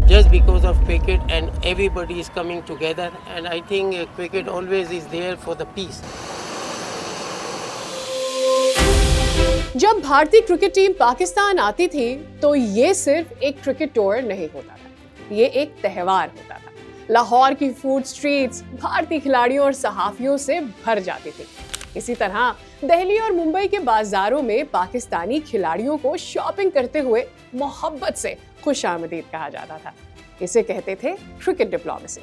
just because of cricket, and everybody is coming together, and I think cricket always is there for the peace. जब भारतीय cricket team Pakistan आती थी तो ये सिर्फ एक क्रिकेट टूर नहीं होता था, ये एक त्योहार होता था। लाहौर की फूड स्ट्रीट्स भारतीय खिलाड़ियों और सहाफियों से भर जाती थी। इसी तरह दिल्ली और मुंबई के बाजारों में पाकिस्तानी खिलाड़ियों को शॉपिंग करते हुए मोहब्बत से खुशामदीद कहा जाता था। इसे कहते थे क्रिकेट डिप्लोमेसी।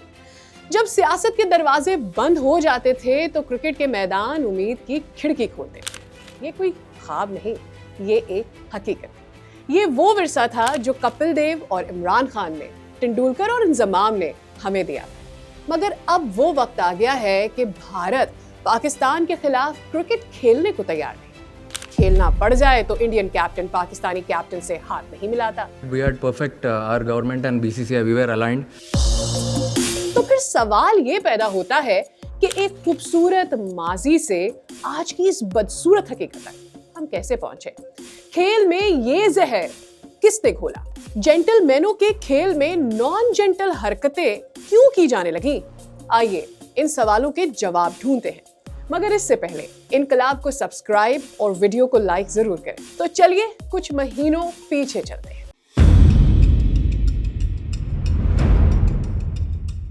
जब सियासत के दरवाजे बंद हो जाते थे तो क्रिकेट के मैदान उम्मीद की खिड़की खोलते थे। ये कोई ख्वाब नहीं, ये एक हकीकत। ये वो विरसा था जो कपिल देव और इमरान खान ने, तेंदुलकर और इंजमाम ने हमें दिया। मगर अब वो वक्त आ गया है कि भारत पाकिस्तान के खिलाफ क्रिकेट खेलने को तैयार नहीं। खेलना पड़ जाए तो इंडियन कैप्टन पाकिस्तानी कैप्टन से हाथ नहीं मिलाता। We had perfect, our government and BCCI, we were aligned. तो फिर सवाल ये पैदा होता है कि एक खूबसूरत माजी से आज की इस बदसूरत हकीकत तक हम कैसे पहुंचे? खेल में ये जहर किसने घोला? जेंटलमैनों के खेल में नॉन जेंटल हरकतें क्यों की जाने लगी? आइए इन सवालों के जवाब ढूंढते हैं। मगर इससे पहले इनकलाब को सब्सक्राइब और वीडियो को लाइक जरूर करें। तो चलिए कुछ महीनों पीछे चलते हैं।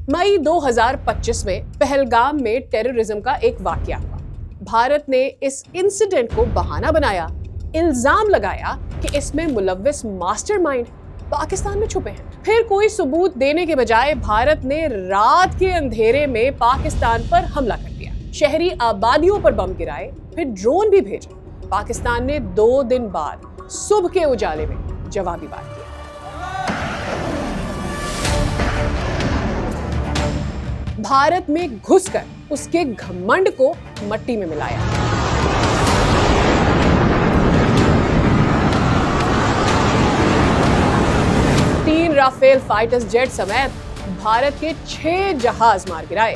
मई 2025 में पहलगाम में टेररिज्म का एक वाकया हुआ। भारत ने इस इंसिडेंट को बहाना बनाया, इल्जाम लगाया कि इसमें मुलव्विस मास्टरमाइंड पाकिस्तान में छुपे हैं। फिर कोई सबूत देने के बजाय भारत ने रात के अंधेरे में पाकिस्तान पर हमला कर दिया। शहरी आबादियों पर बम गिराए, फिर ड्रोन भी भेजे। पाकिस्तान ने 2 दिन बाद सुबह के उजाले में जवाबी वार किया। भारत में घुसकर उसके घमंड को मट्टी में मिलाया। तीन राफेल फाइटर्स जेट समेत भारत के 6 जहाज मार गिराए।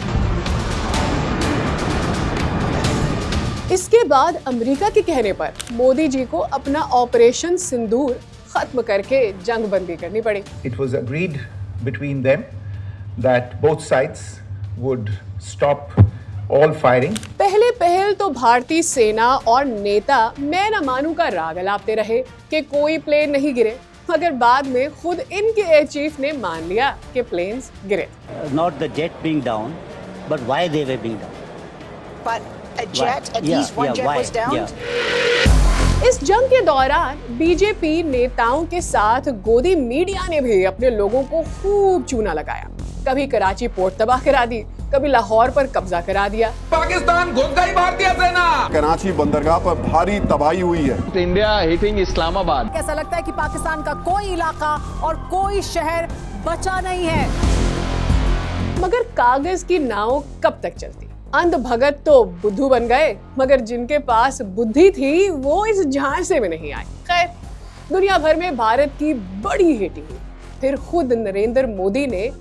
इसके बाद अमेरिका के कहने पर मोदी जी को अपना ऑपरेशन सिंदूर खत्म करके जंगबंदी करनी पड़ी। It was agreed between them that both sides would stop all firing. पहल तो भारतीय सेना और नेता मैं न मानू का राग अलापते रहे कि कोई प्लेन नहीं गिरे, मगर बाद में खुद इनके एयर चीफ ने मान लिया कि प्लेन्स गिरे। Not the jet being down, but why they were being down. But a jet, at least one jet was down. इस जंग के दौरान बीजेपी नेताओं के साथ गोदी मीडिया ने भी अपने लोगों को खूब चूना लगाया। कभी कराची पोर्ट तबाह करा दी, कभी लाहौर पर कब्जा करा दिया। पाकिस्तान घुस गई भारतीय सेना। कराची बंदरगाह पर भारी तबाही हुई है। India hitting Islamabad. ऐसा लगता है कि पाकिस्तान का कोई इलाका और कोई शहर बचा नहीं है। मगर कागज की नाव कब तक चलती? अंध भगत तो बुद्धू बन गए, मगर जिनके पास बुद्धि थी वो इस झांसे में नहीं आए। खैर, दुनिया भर में भारत की बड़ी हिटिंग हुई। फिर खुद नरेंद्र मोदी ने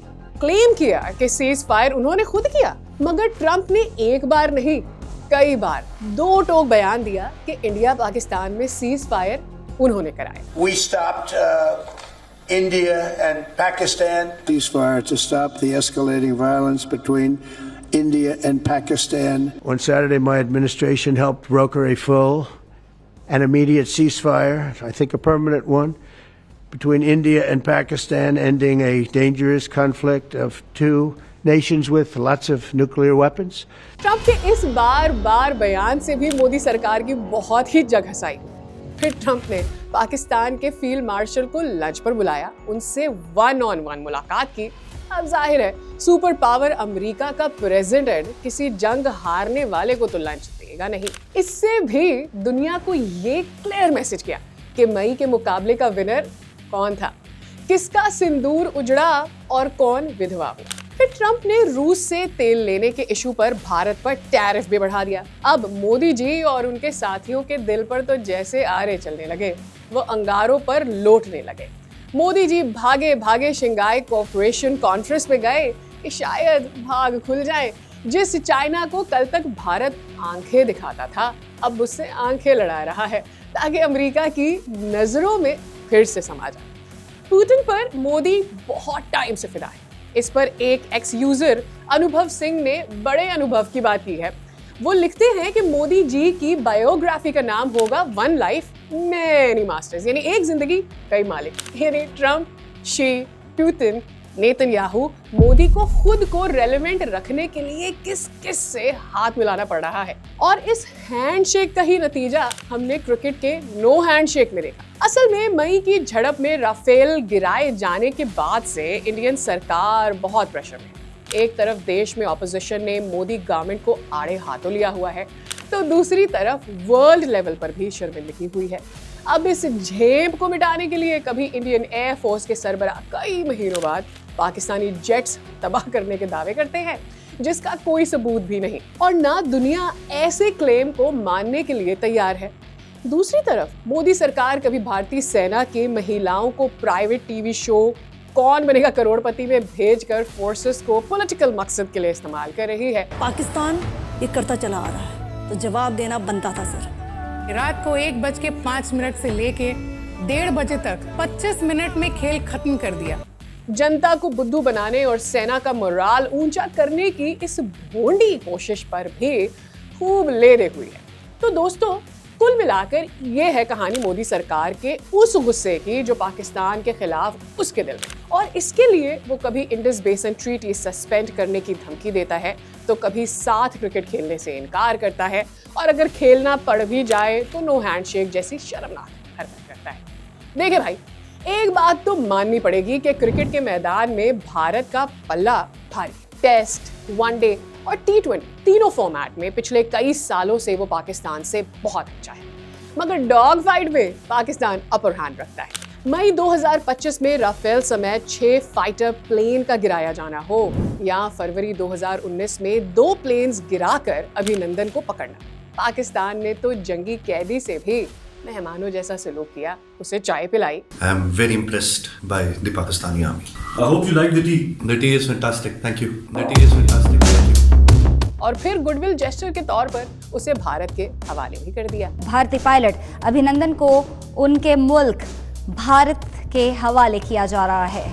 क्लेम किया कि सीज फायर उन्होंने खुद किया, मगर ट्रंप ने एक बार नहीं कई बार 2 टोक बयान दिया कि इंडिया पाकिस्तान में सीज फायर उन्होंने कराया। We stopped India and Pakistan. Ceasefire to stop the escalating violence between India and Pakistan. On Saturday, my administration helped broker a full and immediate ceasefire, I think a permanent one, between India and Pakistan, ending a dangerous conflict of 2 nations with lots of nuclear weapons. Trump के इस बार बयान से भी मोदी सरकार की बहुत ही जग हंसाई। फिर Trump ने पाकिस्तान के फील्ड मार्शल को लंच पर बुलाया, उनसे 1-on-1 मुलाकात की। अब जाहिर है सुपर पावर अमेरिका का प्रेसिडेंट किसी जंग हारने वाले को तो लंच देगा नहीं। इससे भी दुनिया को ये क्लियर मैसेज किया कि मई के मुकाबले का विनर कौन था, किसका सिंदूर उजड़ा और कौन विधवा हुआ। फिर ट्रंप ने रूस से तेल लेने के इशू पर भारत पर टैरिफ भी बढ़ा दिया। अब मोदी जी और उनके साथियों के दिल पर तो जैसे आरे चलने लगे, वो अंगारों पर लौटने लगे। मोदी जी भागे भागे शंघाई कोऑपरेशन कॉन्फ्रेंस में गए कि शायद भाग खुल जाए। जिस चाइना को कल तक भारत आंखें दिखाता था, अब उससे आंखें लड़ा रहा है ताकि अमेरिका की नजरों में फिर से समा जाए। पुतिन पर मोदी बहुत टाइम से फिदा है। इस पर एक एक्स यूजर अनुभव सिंह ने बड़े अनुभव की बात की है। वो लिखते हैं कि मोदी जी की बायोग्राफी का नाम होगा वन लाइफ मैनी मास्टर्स, यानी एक जिंदगी कई मालिक। यानी Trump, she, Putin, Netanyahu Modi को खुद को रेलेवेंट रखने के लिए किस किस से हाथ मिलाना पड़ रहा है। और इस हैंडशेक का ही नतीजा हमने क्रिकेट के नो हैंडशेक में देखा। असल में मई की झड़प में राफेल गिराए जाने के बाद से इंडियन सरकार बहुत प्रेशर में। एक तरफ देश में ऑपोजिशन ने मोदी गवर्नमेंट को आड़े हाथों लिया हुआ है, तो दूसरी तरफ वर्ल्ड लेवल पर भी शर्मिंदगी हुई है। अब इस झेप को मिटाने के लिए कभी इंडियन एयर फोर्स के सरबराह कई महीनों बाद पाकिस्तानी जेट्स तबाह करने के दावे करते हैं, जिसका कोई सबूत भी नहीं, और ना दुनिया ऐसे क्लेम को मानने के लिए तैयार है। दूसरी तरफ मोदी सरकार कभी भारतीय सेना के महिलाओं को प्राइवेट टीवी शो कौन बनेगा करोड़पति में भेजकर फोर्सेस को पॉलिटिकल मकसद के लिए इस्तेमाल कर रही है। पाकिस्तान ये करता चला आ रहा है, तो जवाब देना बनता था सर। रात को 1:05 से लेके 1:30 बजे तक 25 मिनट में खेल खत्म कर दिया। जनता को बुद्धू बनाने और सेना का मोराल ऊंचा करने की इस भोंडी कोशिश पर भी खूब लेदे हुई है। तो दोस्तों, कुल मिलाकर ये है कहानी मोदी सरकार के उस गुस्से की जो पाकिस्तान के खिलाफ उसके दिल में, और इसके लिए वो कभी इंडस बेसिन ट्रीटी सस्पेंड करने की धमकी देता है, तो कभी साथ क्रिकेट खेलने से इनकार करता है, और अगर खेलना पड़ भी जाए तो नो हैंडशेक जैसी शर्मनाक हरकत करता है। देखिए भाई, एक बात तो माननी पड़ेगी कि क्रिकेट के मैदान में भारत का पल्ला भारी। टेस्ट, वनडे और T20 तीनों फॉर्मेट में पिछले कई सालों से वो पाकिस्तान से बहुत अच्छा है, मगर डॉग फाइट में पाकिस्तान अपर हैंड रखता है। मई 2025 में राफेल समेत 6 फाइटर प्लेन का गिराया जाना हो, या फरवरी 2019 में 2 प्लेन्स गिराकर अभिनंदन को पकड़ना, पाकिस्तान ने तो जंगी कैदी से भी मेहमानों जैसा सलूक किया, उसे चाय पिलाई। I am very impressed by the Pakistani army. I hope you like the tea. The tea is fantastic. Thank you. The tea is fantastic. Thank you. और फिर गुडविल जेस्चर के तौर पर उसे भारत के हवाले भी कर दिया। भारतीय पायलट अभिनंदन को उनके मुल्क भारत के हवाले किया जा रहा है।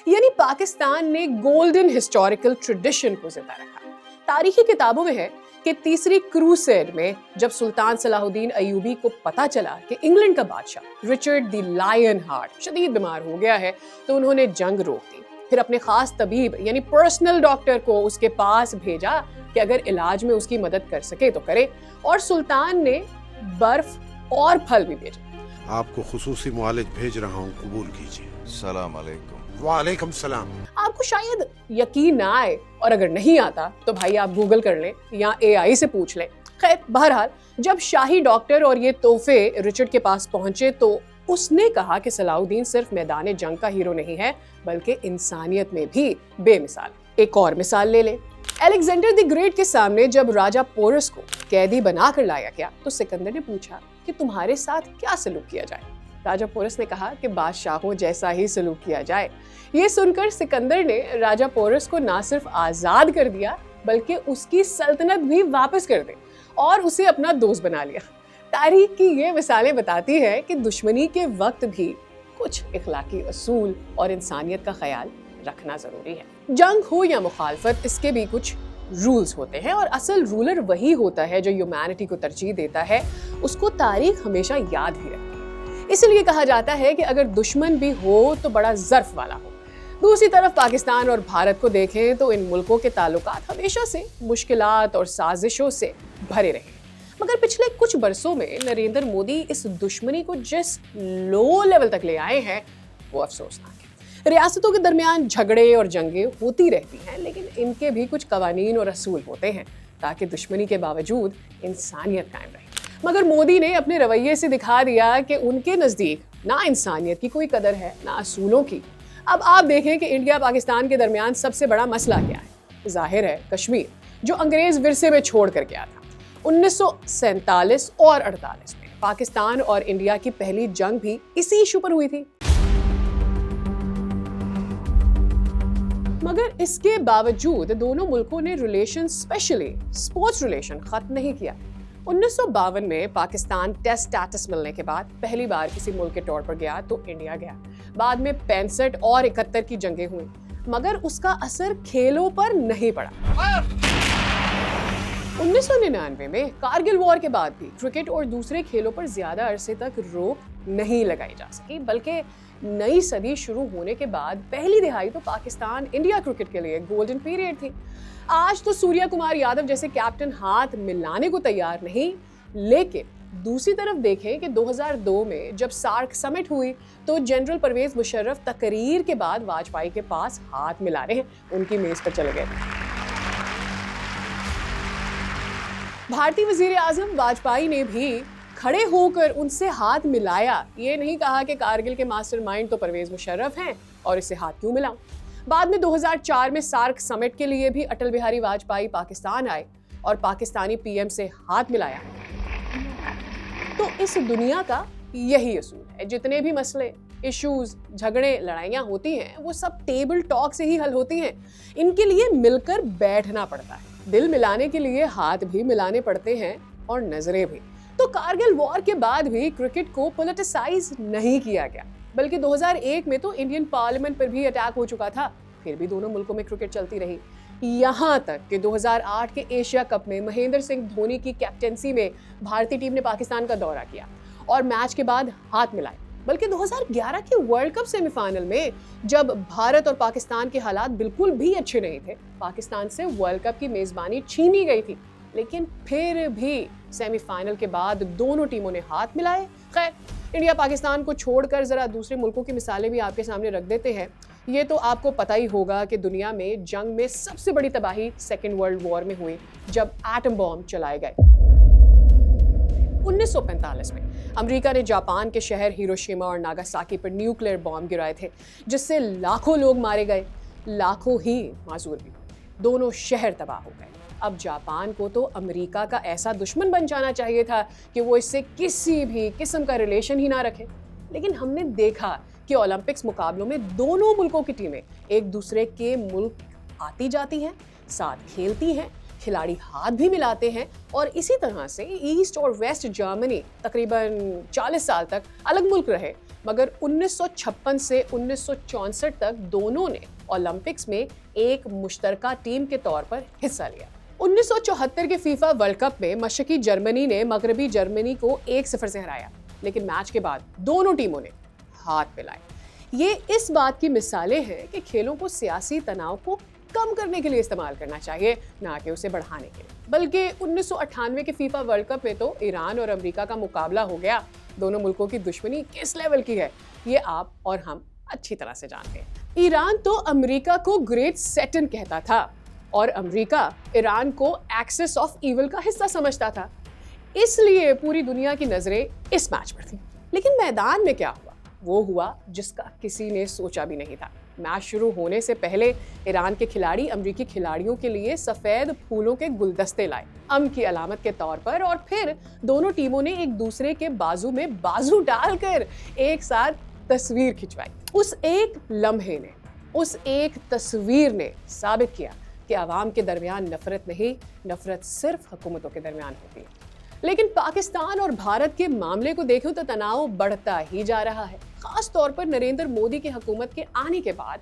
यानी पाकिस्तान ने गोल्डन हिस्टोरिकल ट्रेडिशन को जिंदा रखा। तारीखी किताबों में है कि तीसरी क्रूसेड में जब सुल्तान सलाहुद्दीन अयूबी को पता चला कि इंग्लैंड का बादशाह रिचर्ड द लायन हार्ट शदीद बीमार हो गया है, तो उन्होंने जंग रोक दी। फिर अपने खास तबीब यानी पर्सनल डॉक्टर को उसके पास भेजा कि अगर इलाज में उसकी मदद कर सके तो करे, और सुल्तान ने बर्फ और फल भी भेजा। आपको खुसूसी मुआलिज भेज रहा हूँ, कबूल कीजिए। सलाम अलैकुम। वालेकुम सलाम। आपको शायद यकीन ना आए, और अगर नहीं आता तो भाई आप गूगल कर लें या AI से पूछ लें। खैर, बहरहाल जब शाही डॉक्टर और ये तोहफे रिचर्ड के पास पहुंचे तो उसने कहा कि सलाहुद्दीन सिर्फ मैदान जंग का हीरो नहीं है, बल्कि इंसानियत में भी बेमिसाल। एक और मिसाल ले लें, अलेक्जेंडर द ग्रेट के सामने जब राजा पोरस को कैदी बनाकर लाया गया तो सिकंदर ने पूछा कि तुम्हारे साथ क्या सलूक किया जाए। राजा पोरस ने कहा कि बादशाहों जैसा ही सलूक किया जाए। ये सुनकर सिकंदर ने राजा पोरस को ना सिर्फ आजाद कर दिया, बल्कि उसकी सल्तनत भी वापस कर दी और उसे अपना दोस्त बना लिया। तारीख की ये मिसालें बताती है कि दुश्मनी के वक्त भी कुछ इखलाकी असूल और इंसानियत का ख्याल रखना जरूरी है। जंग हो या मुखालफत, इसके भी कुछ रूल्स होते हैं, और असल रूलर वही होता है जो ह्यूमैनिटी को तरजीह देता है। उसको तारीख हमेशा याद भी रखती है। इसलिए कहा जाता है कि अगर दुश्मन भी हो तो बड़ा ज़र्फ वाला हो। दूसरी तरफ पाकिस्तान और भारत को देखें तो इन मुल्कों के ताल्लुकात हमेशा से मुश्किलात और साजिशों से भरे रहे, मगर पिछले कुछ बरसों में नरेंद्र मोदी इस दुश्मनी को जिस लो लेवल तक ले आए हैं वो अफसोसनाक है। रियासतों के दरमियान झगड़े और जंगें होती रहती हैं, लेकिन इनके भी कुछ कवानीन और असूल होते हैं ताकि दुश्मनी के बावजूद इंसानियत कायम रहे। मगर मोदी ने अपने रवैये से दिखा दिया कि उनके नज़दीक ना इंसानियत की कोई कदर है ना असूलों की। अब आप देखें कि इंडिया पाकिस्तान के दरमियान सबसे बड़ा मसला क्या है। जाहिर है कश्मीर, जो अंग्रेज विरसे में छोड़ कर गया था। 1947 और 48 में पाकिस्तान और इंडिया की पहली जंग भी इसी इशू पर हुई थी। मगर इसके बावजूद दोनों मुल्कों ने रिलेशन, स्पेशली स्पोर्ट्स रिलेशन, खत्म नहीं किया। 1952 में पाकिस्तान टेस्ट स्टेटस मिलने के बाद पहली बार किसी मुल्क के तौर पर गया तो इंडिया गया। बाद में 65 और 71 की जंगें हुई, मगर उसका असर खेलों पर नहीं पड़ा। 1999 में कारगिल वॉर के बाद भी क्रिकेट और दूसरे खेलों पर ज्यादा अरसे तक रोक नहीं लगाई जा सकी, बल्कि नई सदी शुरू होने के बाद पहली दिहाई तो पाकिस्तान इंडिया क्रिकेट के लिए गोल्डन पीरियड थी। आज तो सूर्या कुमार यादव जैसे कैप्टन हाथ मिलाने को तैयार नहीं, लेकिन दूसरी तरफ देखें कि 2002 में जब सार्क समिट हुई तो जनरल परवेज मुशर्रफ तकरीर के बाद वाजपेयी के पास हाथ मिलाने उनकी मेज पर चले गए। भारतीय वजीर आजम वाजपेयी ने भी खड़े होकर उनसे हाथ मिलाया, ये नहीं कहा कि कारगिल के मास्टरमाइंड तो परवेज मुशर्रफ हैं और इससे हाथ क्यों मिलाऊं। बाद में 2004 में सार्क समिट के लिए भी अटल बिहारी वाजपेयी पाकिस्तान आए और पाकिस्तानी पीएम से हाथ मिलाया। तो इस दुनिया का यही असूल है, जितने भी मसले, इश्यूज, झगड़े, लड़ाइयाँ होती हैं वो सब टेबल टॉक से ही हल होती हैं। इनके लिए मिलकर बैठना पड़ता है, दिल मिलाने के लिए हाथ भी मिलाने पड़ते हैं और नजरें भी। तो कारगिल वॉर के बाद भी क्रिकेट को पॉलिटिसाइज नहीं किया गया, बल्कि 2001 में तो इंडियन पार्लियामेंट पर भी अटैक हो चुका था, फिर भी दोनों मुल्कों में क्रिकेट चलती रही। यहाँ तक कि 2008 के एशिया कप में महेंद्र सिंह धोनी की कैप्टेंसी में भारतीय टीम ने पाकिस्तान का दौरा किया और मैच के बाद हाथ मिलाए। बल्कि 2011 के वर्ल्ड कप सेमीफाइनल में जब भारत और पाकिस्तान के हालात बिल्कुल भी अच्छे नहीं थे, पाकिस्तान से वर्ल्ड कप की मेजबानी छीनी गई थी, लेकिन फिर भी सेमीफाइनल के बाद दोनों टीमों ने हाथ मिलाए। खैर, इंडिया पाकिस्तान को छोड़कर जरा दूसरे मुल्कों की मिसालें भी आपके सामने रख देते हैं। ये तो आपको पता ही होगा कि दुनिया में जंग में सबसे बड़ी तबाही सेकेंड वर्ल्ड वॉर में हुई, जब एटम बॉम्ब चलाए गए। 1945 में अमेरिका ने जापान के शहर हिरोशिमा और नागासाकी पर न्यूक्लियर बॉम्ब गिराए थे, जिससे लाखों लोग मारे गए, लाखों ही मासूर भी हुए। दोनों शहर तबाह हो गए। अब जापान को तो अमेरिका का ऐसा दुश्मन बन जाना चाहिए था कि वो इससे किसी भी किस्म का रिलेशन ही ना रखे। लेकिन हमने देखा कि ओलंपिक्स मुकाबलों में दोनों मुल्कों की टीमें एक दूसरे के मुल्क आती जाती हैं, साथ खेलती हैं, खिलाड़ी हाथ भी मिलाते हैं और इसी तरह से ईस्ट और वेस्ट जर्मनी तकरीबन 40 साल तक अलग मुल्क रहे, मगर 1956 से 1964 तक दोनों ने ओलंपिक्स में एक मुश्तरका टीम के तौर पर हिस्सा लिया। 1974 के फीफा वर्ल्ड कप में मशरकी जर्मनी ने मगरबी जर्मनी को 1-0 से हराया, लेकिन मैच के बाद दोनों टीमों ने हाथ मिलाए। ये इस बात की मिसालें हैं कि खेलों को सियासी तनाव को कम करने के लिए इस्तेमाल करना चाहिए, ना कि उसे बढ़ाने के लिए। बल्कि 1998 के फीफा वर्ल्ड कप में तो ईरान और अमेरिका का मुकाबला हो गया। दोनों मुल्कों की दुश्मनी किस लेवल की है, ये आप और हम अच्छी तरह से जानते हैं। ईरान तो अमेरिका को ग्रेट सैटर्न कहता था और अमेरिका ईरान को एक्सिस ऑफ ईविल का हिस्सा समझता था, इसलिए पूरी दुनिया की नजरें इस मैच पर थी। लेकिन मैदान में क्या हुआ? वो हुआ जिसका किसी ने सोचा भी नहीं था। मैच शुरू होने से पहले ईरान के खिलाड़ी अमेरिकी खिलाड़ियों के लिए सफेद फूलों के गुलदस्ते लाए, अमन की अलामत के तौर पर, और फिर दोनों टीमों ने एक दूसरे के बाजू में बाजू डालकर एक साथ तस्वीर खिंचवाई। उस एक लम्हे ने, उस एक तस्वीर ने साबित किया कि आवाम के दरमियान नफरत नहीं, नफरत सिर्फ हुकूमतों के दरमियान होती है। लेकिन पाकिस्तान और भारत के मामले को देखें तो तनाव बढ़ता ही जा रहा है। खास तौर पर नरेंद्र मोदी की हुकूमत के आने के बाद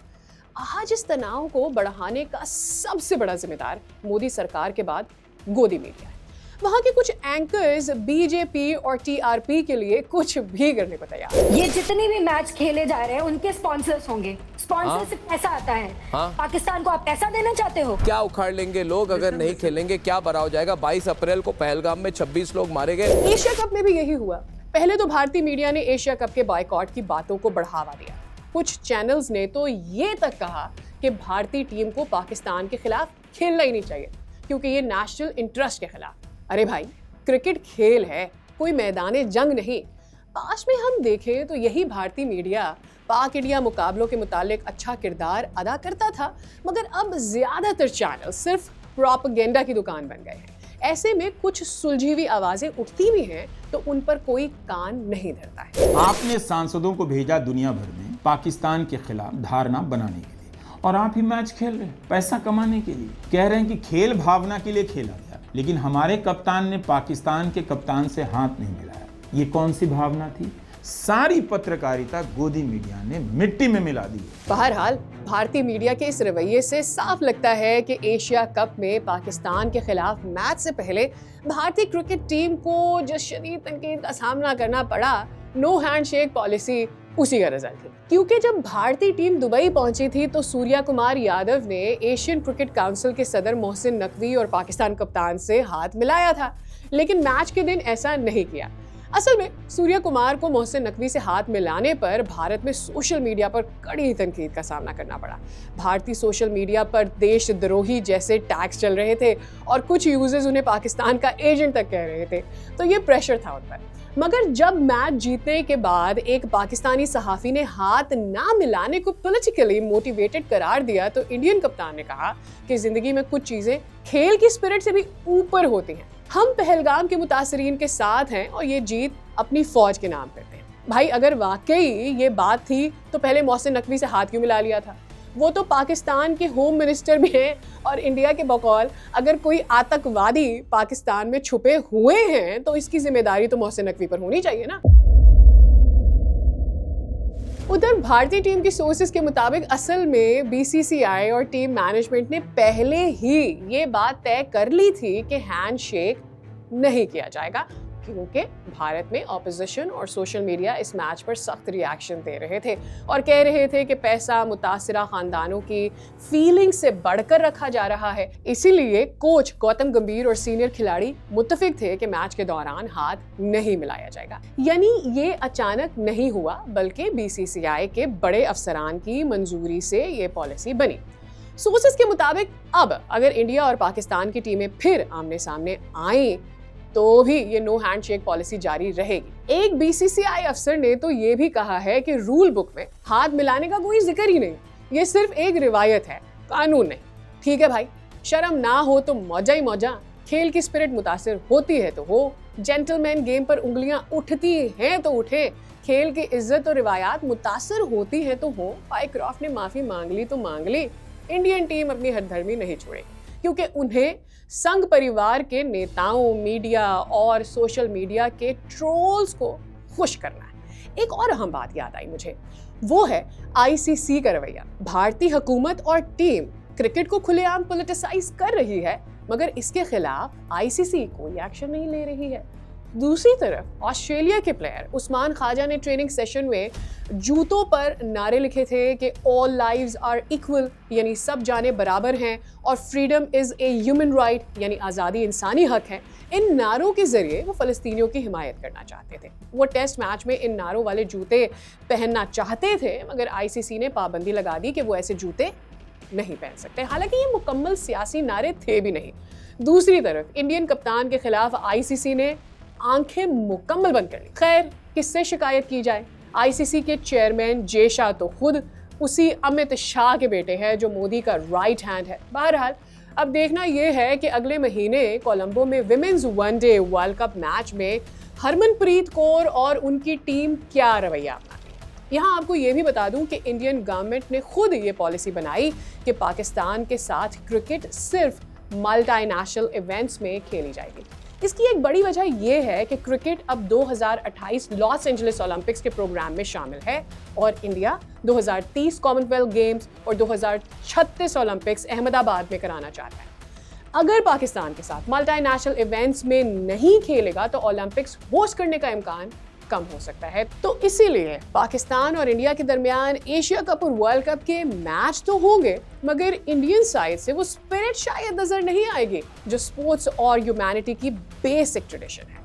आज इस तनाव को बढ़ाने का सबसे बड़ा जिम्मेदार मोदी सरकार के बाद गोदी मीडिया है। वहाँ के कुछ एंकर्स बीजेपी और टीआरपी के लिए कुछ भी करने को तैयार। ये जितने भी मैच खेले जा रहे हैं उनके स्पॉन्सर्स होंगे, स्पॉन्सर से पैसा आता है। पाकिस्तान को आप पैसा देना चाहते हो? क्या उखाड़ लेंगे लोग अगर नहीं खेलेंगे? क्या बड़ा हो जाएगा? 22 अप्रैल को पहलगाम में 26 लोग मारे गए। एशिया कप में भी यही हुआ। पहले तो भारतीय मीडिया ने एशिया कप के बॉयकॉट की बातों को बढ़ावा दिया। कुछ चैनल्स ने तो ये तक कहा कि भारतीय टीम को पाकिस्तान के खिलाफ खेलना ही नहीं चाहिए क्योंकि ये नेशनल इंटरेस्ट के खिलाफ। अरे भाई, क्रिकेट खेल है, कोई मैदान जंग नहीं। पास में हम देखें तो यही भारतीय मीडिया पाक इंडिया मुकाबलों के मुतालिक अच्छा किरदार अदा करता था, मगर अब ज्यादातर चैनल सिर्फ प्रोपेगेंडा की दुकान बन गए हैं। ऐसे में कुछ सुलझी हुई आवाजें उठती भी हैं तो उन पर कोई कान नहीं धरता है। आपने सांसदों को भेजा दुनिया भर में पाकिस्तान के खिलाफ धारणा बनाने के लिए और आप ही मैच खेल रहे हैं पैसा कमाने के लिए। कह रहे हैं कि खेल भावना के लिए खेला गया, लेकिन हमारे कप्तान ने पाकिस्तान के कप्तान से हाथ नहीं मिलाया। ये कौन सी भावना थी? सारी पत्रकारिता गोदी मीडिया ने मिट्टी में मिला दी। बहरहाल भारतीय मीडिया के इस रवैये से साफ लगता है कि एशिया कप में पाकिस्तान के खिलाफ मैच से पहले भारतीय क्रिकेट टीम को जो शदीद तनकीद का सामना करना पड़ा, नो हैंडशेक पॉलिसी उसी का रिजल्ट थी। क्योंकि जब भारतीय टीम दुबई पहुंची थी तो सूर्या कुमार यादव ने एशियन क्रिकेट काउंसिल के सदर मोहसिन नकवी और पाकिस्तान कप्तान से हाथ मिलाया था, लेकिन मैच के दिन ऐसा नहीं किया। असल में सूर्या कुमार को मोहसिन नकवी से हाथ मिलाने पर भारत में सोशल मीडिया पर कड़ी तनकीद का सामना करना पड़ा। भारतीय सोशल मीडिया पर देशद्रोही जैसे टैग्स चल रहे थे और कुछ यूजर्स उन्हें पाकिस्तान का एजेंट तक कह रहे थे, तो ये प्रेशर था उन पर। मगर जब मैच जीतने के बाद एक पाकिस्तानी सहाफी ने हाथ ना मिलाने को पॉलिटिकली मोटिवेटेड करार दिया तो इंडियन कप्तान ने कहा कि जिंदगी में कुछ चीजें खेल की स्पिरिट से भी ऊपर होती हैं। हम पहलगाम के मुतासरीन के साथ हैं और ये जीत अपनी फौज के नाम करते हैं। भाई अगर वाकई ये बात थी तो पहले मोहसिन नकवी से हाथ क्यों मिला लिया था? वो तो पाकिस्तान के होम मिनिस्टर भी हैं और इंडिया के बकौल अगर कोई आतंकवादी पाकिस्तान में छुपे हुए हैं तो इसकी जिम्मेदारी तो मोहसिन नकवी पर होनी चाहिए ना। उधर भारतीय टीम की सोर्सेज के मुताबिक असल में बीसीसीआई और टीम मैनेजमेंट ने पहले ही ये बात तय कर ली थी कि हैंडशेक नहीं किया जाएगा, क्योंकि भारत में ऑपोजिशन और सोशल मीडिया इस मैच पर सख्त रिएक्शन दे रहे थे और कह रहे थे कि पैसा मुतासिरा खानदानों की फीलिंग से बढ़कर रखा जा रहा है। इसीलिए कोच गौतम गंभीर और सीनियर खिलाड़ी मुत्तफिक थे कि मैच के दौरान हाथ नहीं मिलाया जाएगा। यानी ये अचानक नहीं हुआ, बल्कि बीसीसीआई के बड़े अफसरान की मंजूरी से ये पॉलिसी बनी। सोर्सेज के मुताबिक अब अगर इंडिया और पाकिस्तान की टीमें फिर आमने सामने आएं तो भी ये नो हैंडशेक पॉलिसी जारी रहेगी। एक बीसीसीआई अफसर ने तो ये भी कहा है कि रूल बुक में हाथ मिलाने का कोई जिक्र ही नहीं, ये सिर्फ एक रिवायत है, कानून नहीं। ठीक है भाई, शर्म ना हो तो मौजा ही मौजा। खेल की स्पिरिट मुतासिर होती है तो हो, जेंटलमैन गेम पर उंगलियां उठती हैं तो उठे, खेल की इज्जत और रिवायात मुतासिर होती है तो हो। पाइक्रॉफ्ट ने माफी मांग ली तो मांग ली, इंडियन टीम अपनी हथधर्मी नहीं छोड़ेगी, क्योंकि उन्हें संघ परिवार के नेताओं, मीडिया और सोशल मीडिया के ट्रोल्स को खुश करना है। एक और अहम बात याद आई मुझे, वो है आईसीसी का रवैया। भारतीय हुकूमत और टीम क्रिकेट को खुलेआम पॉलिटिसाइज कर रही है, मगर इसके खिलाफ आईसीसी कोई एक्शन नहीं ले रही है। दूसरी तरफ ऑस्ट्रेलिया के प्लेयर उस्मान ख्वाजा ने ट्रेनिंग सेशन में जूतों पर नारे लिखे थे कि ऑल लाइव्स आर इक्वल, यानी सब जाने बराबर हैं, और freedom is a human right, यानी आज़ादी इंसानी हक है। इन नारों के जरिए वो फ़लस्तीनियों की हिमायत करना चाहते थे। वो टेस्ट मैच में इन नारों वाले जूते पहनना चाहते थे, मगर आईसीसी ने पाबंदी लगा दी कि वो ऐसे जूते नहीं पहन सकते। हालांकि ये मुकम्मल सियासी नारे थे भी नहीं। दूसरी तरफ इंडियन कप्तान के खिलाफ आईसीसी ने आंखें मुकम्मल बंद कर ली। खैर, किससे शिकायत की जाए? आईसीसी के चेयरमैन जे शाह तो खुद उसी अमित शाह के बेटे हैं जो मोदी का राइट हैंड है। बहरहाल अब देखना यह है कि अगले महीने कोलंबो में women's one day world cup match में हरमनप्रीत कौर और उनकी टीम क्या रवैया अपनाती है। यहाँ आपको ये भी बता दूं कि इंडियन गवर्नमेंट ने खुद ये पॉलिसी बनाई कि पाकिस्तान के साथ क्रिकेट सिर्फ मल्टीनेशनल इवेंट्स में खेली जाएगी। इसकी एक बड़ी वजह यह है कि क्रिकेट अब 2028 लॉस एंजलिस ओलंपिक्स के प्रोग्राम में शामिल है और इंडिया 2030 कॉमनवेल्थ गेम्स और 2036 ओलंपिक्स अहमदाबाद में कराना चाहता है। अगर पाकिस्तान के साथ मल्टीनेशनल इवेंट्स में नहीं खेलेगा तो ओलंपिक्स होस्ट करने का इम्कान कम हो सकता है। तो इसीलिए पाकिस्तान और इंडिया के दरमियान एशिया कप और वर्ल्ड कप के मैच तो होंगे, मगर इंडियन साइड से वो स्पिरिट शायद नजर नहीं आएगी जो स्पोर्ट्स और ह्यूमैनिटी की बेसिक ट्रेडिशन है।